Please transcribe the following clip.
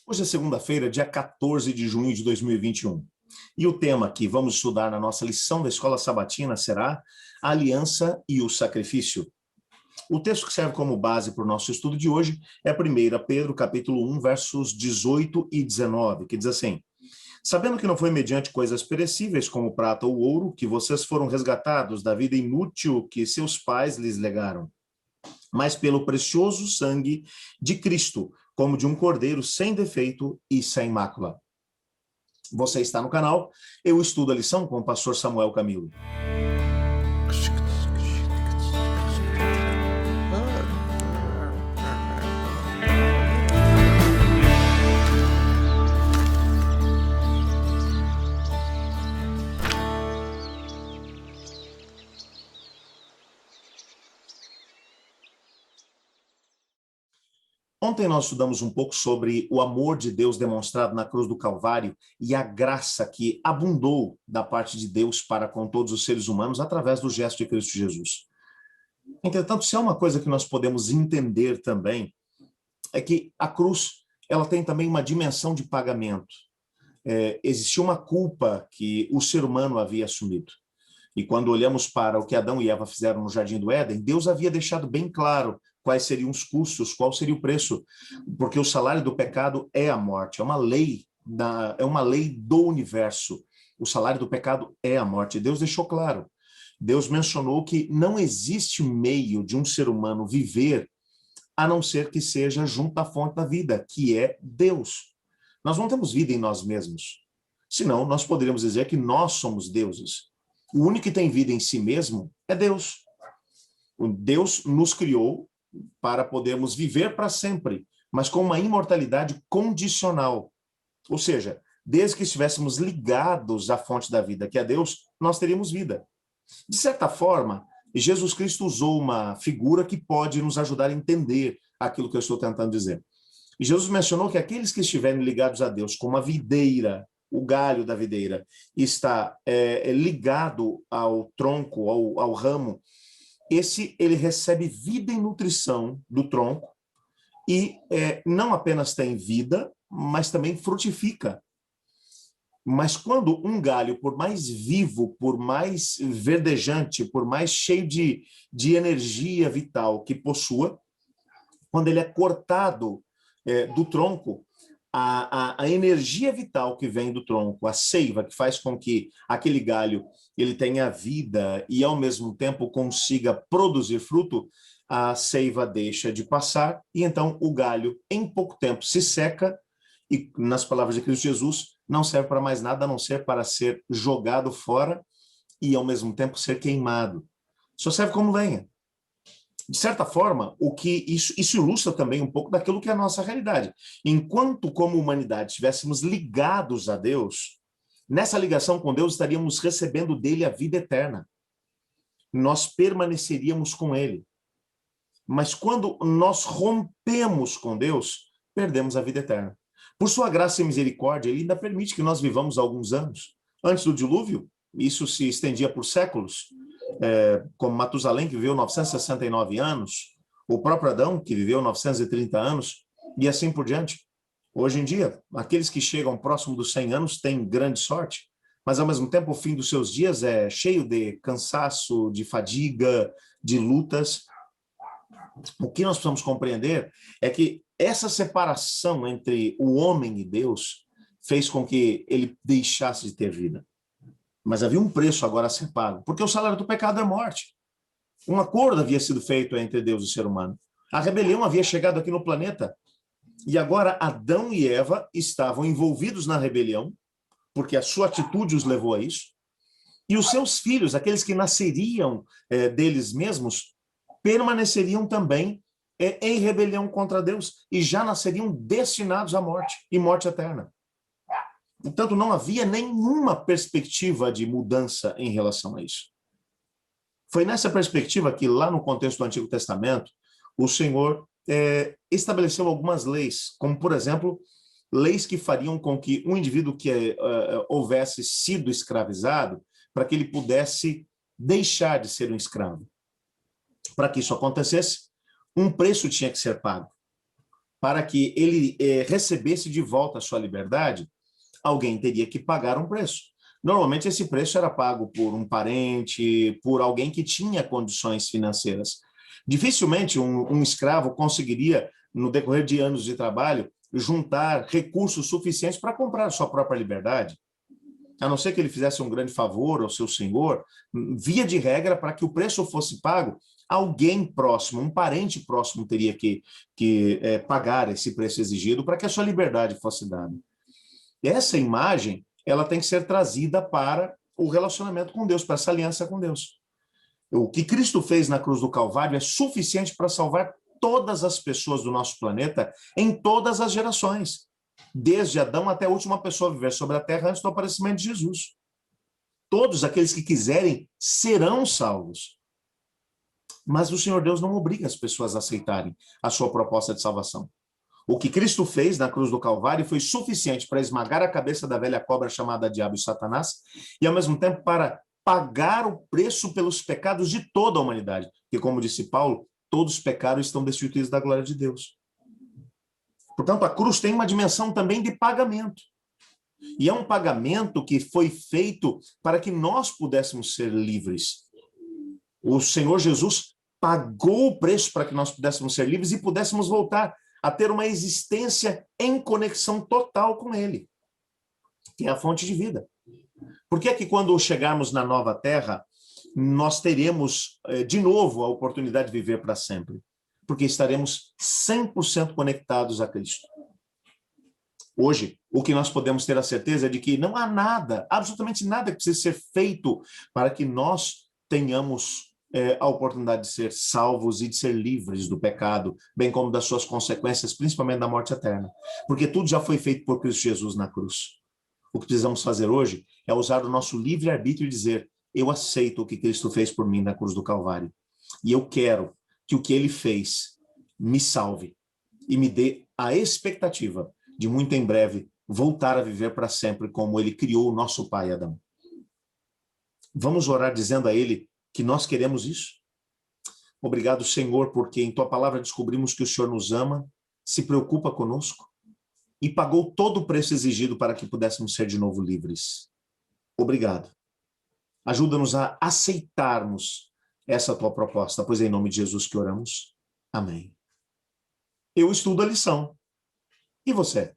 Hoje é segunda-feira, dia 14 de junho de 2021. E o tema que vamos estudar na nossa lição da Escola Sabatina será a aliança e o sacrifício. O texto que serve como base para o nosso estudo de hoje é 1 Pedro, capítulo 1, versos 18 e 19, que diz assim: sabendo que não foi mediante coisas perecíveis como prata ou ouro que vocês foram resgatados da vida inútil que seus pais lhes legaram, mas pelo precioso sangue de Cristo, como de um cordeiro sem defeito e sem mácula. Você está no canal Eu Estudo a Lição com o pastor Samuel Camilo. Ontem nós estudamos um pouco sobre o amor de Deus demonstrado na cruz do Calvário e a graça que abundou da parte de Deus para com todos os seres humanos através do gesto de Cristo Jesus. Entretanto, se há uma coisa que nós podemos entender também, é que a cruz ela tem também uma dimensão de pagamento. Existia uma culpa que o ser humano havia assumido. E quando olhamos para o que Adão e Eva fizeram no Jardim do Éden, Deus havia deixado bem claro quais seriam os custos, qual seria o preço, porque o salário do pecado é a morte, é uma lei do universo. O salário do pecado é a morte. Deus deixou claro. Deus mencionou que não existe meio de um ser humano viver a não ser que seja junto à fonte da vida, que é Deus. Nós não temos vida em nós mesmos. Senão, nós poderíamos dizer que nós somos deuses. O único que tem vida em si mesmo é Deus. Deus nos criou para podermos viver para sempre, mas com uma imortalidade condicional. Ou seja, desde que estivéssemos ligados à fonte da vida, que é Deus, nós teríamos vida. De certa forma, Jesus Cristo usou uma figura que pode nos ajudar a entender aquilo que eu estou tentando dizer. E Jesus mencionou que aqueles que estiverem ligados a Deus, como a videira, o galho da videira, está ligado ao tronco, ao ramo, ele recebe vida e nutrição do tronco e não apenas tem vida, mas também frutifica. Mas quando um galho, por mais vivo, por mais verdejante, por mais cheio de energia vital que possua, quando ele é cortado do tronco, a energia vital que vem do tronco, a seiva que faz com que aquele galho ele tenha vida e ao mesmo tempo consiga produzir fruto, a seiva deixa de passar e então o galho em pouco tempo se seca e, nas palavras de Cristo Jesus, não serve para mais nada a não ser para ser jogado fora e ao mesmo tempo ser queimado. Só serve como lenha. De certa forma, o que isso ilustra também um pouco daquilo que é a nossa realidade. Enquanto, como humanidade, estivéssemos ligados a Deus, nessa ligação com Deus estaríamos recebendo dele a vida eterna. Nós permaneceríamos com ele. Mas quando nós rompemos com Deus, perdemos a vida eterna. Por sua graça e misericórdia, ele ainda permite que nós vivamos alguns anos. Antes do dilúvio, isso se estendia por séculos. Como Matusalém, que viveu 969 anos, o próprio Adão, que viveu 930 anos, e assim por diante. Hoje em dia, aqueles que chegam próximo dos 100 anos têm grande sorte, mas ao mesmo tempo o fim dos seus dias é cheio de cansaço, de fadiga, de lutas. O que nós precisamos compreender é que essa separação entre o homem e Deus fez com que ele deixasse de ter vida. Mas havia um preço agora a ser pago, porque o salário do pecado é morte. Um acordo havia sido feito entre Deus e o ser humano. A rebelião havia chegado aqui no planeta. E agora Adão e Eva estavam envolvidos na rebelião, porque a sua atitude os levou a isso. E os seus filhos, aqueles que nasceriam deles mesmos, permaneceriam também em rebelião contra Deus e já nasceriam destinados à morte e morte eterna. Portanto, não havia nenhuma perspectiva de mudança em relação a isso. Foi nessa perspectiva que, lá no contexto do Antigo Testamento, o Senhor estabeleceu algumas leis, como, por exemplo, leis que fariam com que um indivíduo que houvesse sido escravizado, para que ele pudesse deixar de ser um escravo. Para que isso acontecesse, um preço tinha que ser pago. para que ele recebesse de volta a sua liberdade, alguém teria que pagar um preço. Normalmente esse preço era pago por um parente, por alguém que tinha condições financeiras. Dificilmente um escravo conseguiria, no decorrer de anos de trabalho, juntar recursos suficientes para comprar a sua própria liberdade. A não ser que ele fizesse um grande favor ao seu senhor, via de regra, para que o preço fosse pago, alguém próximo, um parente próximo teria que pagar esse preço exigido para que a sua liberdade fosse dada. Essa imagem, ela tem que ser trazida para o relacionamento com Deus, para essa aliança com Deus. O que Cristo fez na cruz do Calvário é suficiente para salvar todas as pessoas do nosso planeta em todas as gerações, desde Adão até a última pessoa a viver sobre a terra antes do aparecimento de Jesus. Todos aqueles que quiserem serão salvos. Mas o Senhor Deus não obriga as pessoas a aceitarem a sua proposta de salvação. O que Cristo fez na cruz do Calvário foi suficiente para esmagar a cabeça da velha cobra chamada Diabo e Satanás, e ao mesmo tempo para pagar o preço pelos pecados de toda a humanidade. Porque, como disse Paulo, todos pecaram e estão destituídos da glória de Deus. Portanto, a cruz tem uma dimensão também de pagamento. E é um pagamento que foi feito para que nós pudéssemos ser livres. O Senhor Jesus pagou o preço para que nós pudéssemos ser livres e pudéssemos voltar a ter uma existência em conexão total com Ele, que é a fonte de vida. Por que é que quando chegarmos na nova terra, nós teremos de novo a oportunidade de viver para sempre? Porque estaremos 100% conectados a Cristo. Hoje, o que nós podemos ter a certeza é de que não há nada, absolutamente nada que precise ser feito para que nós tenhamos a oportunidade de ser salvos e de ser livres do pecado, bem como das suas consequências, principalmente da morte eterna. Porque tudo já foi feito por Cristo Jesus na cruz. O que precisamos fazer hoje é usar o nosso livre-arbítrio e dizer: eu aceito o que Cristo fez por mim na cruz do Calvário. E eu quero que o que ele fez me salve e me dê a expectativa de muito em breve voltar a viver para sempre como ele criou o nosso pai Adão. Vamos orar dizendo a ele que nós queremos isso? Obrigado, Senhor, porque em tua palavra descobrimos que o Senhor nos ama, se preocupa conosco e pagou todo o preço exigido para que pudéssemos ser de novo livres. Obrigado. Ajuda-nos a aceitarmos essa tua proposta, pois é em nome de Jesus que oramos. Amém. Eu estudo a lição. E você?